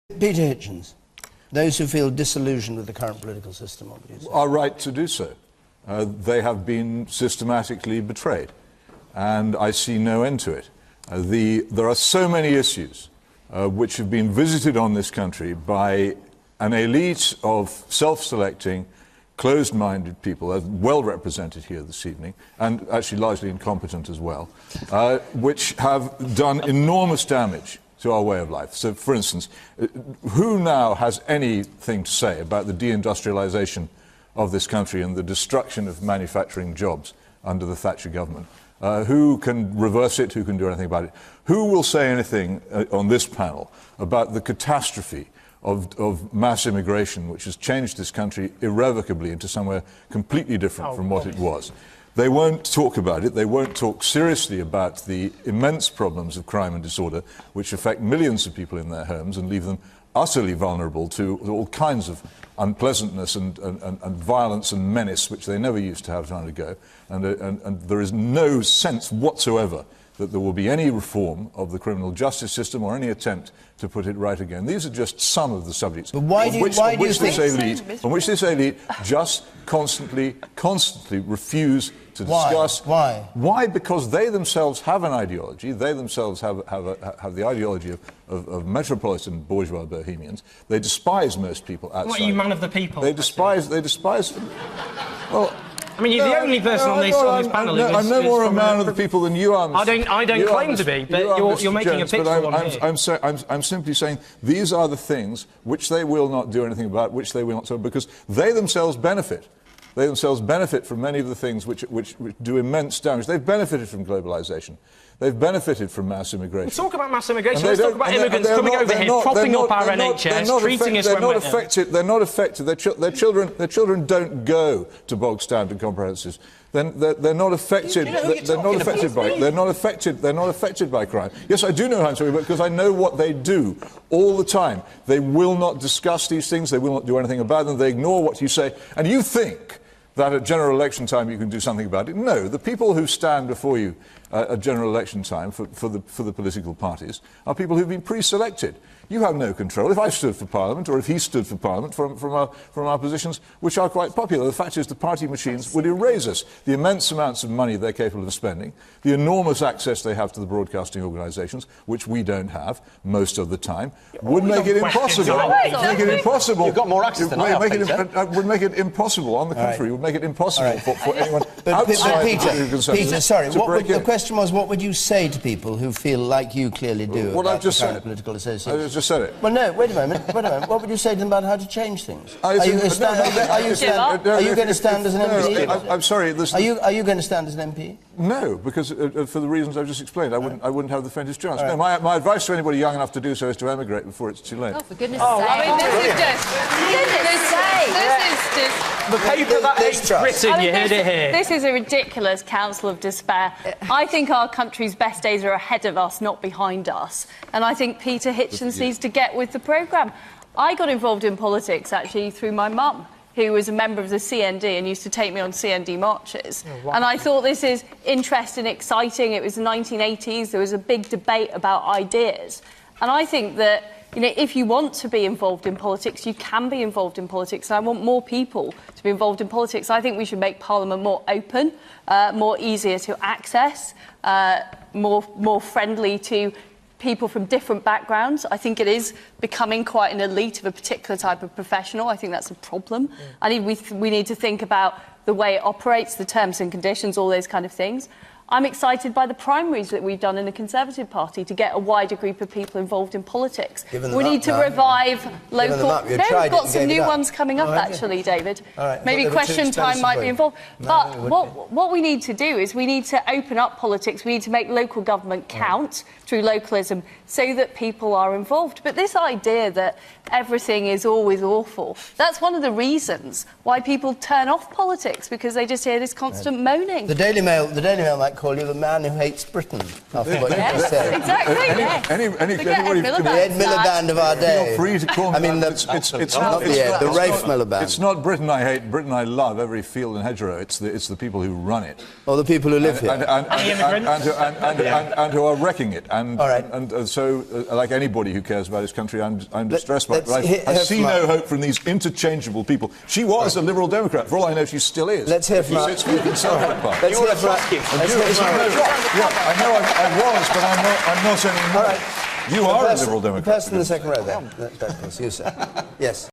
Peter Hitchens, those who feel disillusioned with the current political system, what would you say? Are right to do so. They have been systematically betrayed, and I see no end to it. There are so many issues which have been visited on this country by an elite of self-selecting, closed-minded people, as well represented here this evening, and actually largely incompetent as well, which have done enormous damage to our way of life. So, for instance, who now has anything to say about the deindustrialization of this country and the destruction of manufacturing jobs under the Thatcher government? Who can reverse it? Who can do anything about it? Who will say anything on this panel about the catastrophe of mass immigration, which has changed this country irrevocably into somewhere completely different from what it was? They won't talk about it. They won't talk seriously about the immense problems of crime and disorder, which affect millions of people in their homes and leave them utterly vulnerable to all kinds of unpleasantness and violence and menace, which they never used to have to undergo. And there is no sense whatsoever that there will be any reform of the criminal justice system or any attempt to put it right again. These are just some of the subjects on which this elite just constantly refuse to discuss. Why? Why? Because they themselves have an ideology. They themselves have the ideology of metropolitan bourgeois bohemians. They despise most people outside. What are you, man of the people? They despise them. Well, I mean, you're the only person on this panel. I'm no more a man of the people than you are. I don't claim to be, but you're making a picture on here. I'm simply saying these are the things which they will not do anything about, which they will not do, because they themselves benefit. They themselves benefit from many of the things which do immense damage. They've benefited from globalization. They've benefited from mass immigration. Let's talk about mass immigration. Let's talk about immigrants coming over here, propping up our NHS, treating us when we're ill. They're not affected. Their children don't go to bog standard comprehensives. They're not affected. They're not affected by crime. Yes, I do know how I'm talking about, because I know what they do all the time. They will not discuss these things. They will not do anything about them. They ignore what you say, and you think that at general election time you can do something about it. No, the people who stand before you at general election time for the political parties are people who've been pre-selected. You have no control. If I stood for Parliament, or if he stood for Parliament, from our positions, which are quite popular, the fact is the party machines would erase us. The immense amounts of money they're capable of spending, the enormous access they have to the broadcasting organisations, which we don't have most of the time, would make it impossible. You've got more access than I have, would make it impossible, on the contrary, would make it impossible for anyone outside Peter, sorry, the question was, what would you say to people who feel like you clearly do about the kind of political association? Just said it. Well, no, wait a moment. What would you say to them about how to change things? Are you going to stand as an MP? I'm sorry. Are you going to stand as an MP? No, because for the reasons I've just explained, I wouldn't have the faintest chance. No, my advice to anybody young enough to do so is to emigrate before it's too late. Oh, for goodness' sake! I mean, this is just the paper that hates Britain. You heard it here. This is a ridiculous council of despair. I think our country's best days are ahead of us, not behind us. And I think Peter Hitchens needs to get with the programme. I got involved in politics, actually, through my mum, who was a member of the CND and used to take me on CND marches. Oh, wow. And I thought this is interesting, exciting. It was the 1980s. There was a big debate about ideas. And I think that, you know, if you want to be involved in politics, you can be involved in politics. And I want more people to be involved in politics. I think we should make Parliament more open, more easier to access, more friendly to people from different backgrounds. I think it is becoming quite an elite of a particular type of professional. I think that's a problem. I think we need to think about the way it operates, the terms and conditions, all those kind of things. I'm excited by the primaries that we've done in the Conservative Party to get a wider group of people involved in politics. We need to revive local... We've got some new ones coming up, actually, David. Maybe Question Time might be involved. But what we need to do is we need to open up politics. We need to make local government count through localism so that people are involved. But this idea that everything is always awful, that's one of the reasons why people turn off politics, because they just hear this constant moaning. The Daily Mail might call you the man who hates Britain, after what you just said. Exactly, Anybody, the Ed Miliband of our day. Feel free to call me. I mean, it's not the Ed, the Rafe Miliband. It's not Britain I hate. Britain I love. Every field and hedgerow. It's the people who run it. Or the people who live here. And who are wrecking it. And, all right. and so, like anybody who cares about his country, I'm distressed by it. I see no hope from these interchangeable people. She was a Liberal Democrat. For all I know, she still is. Let's hear from Let's hear from I know I was, but I'm not anymore. All right. You are a Liberal Democrat. The person in the second row there. You, sir. Yes.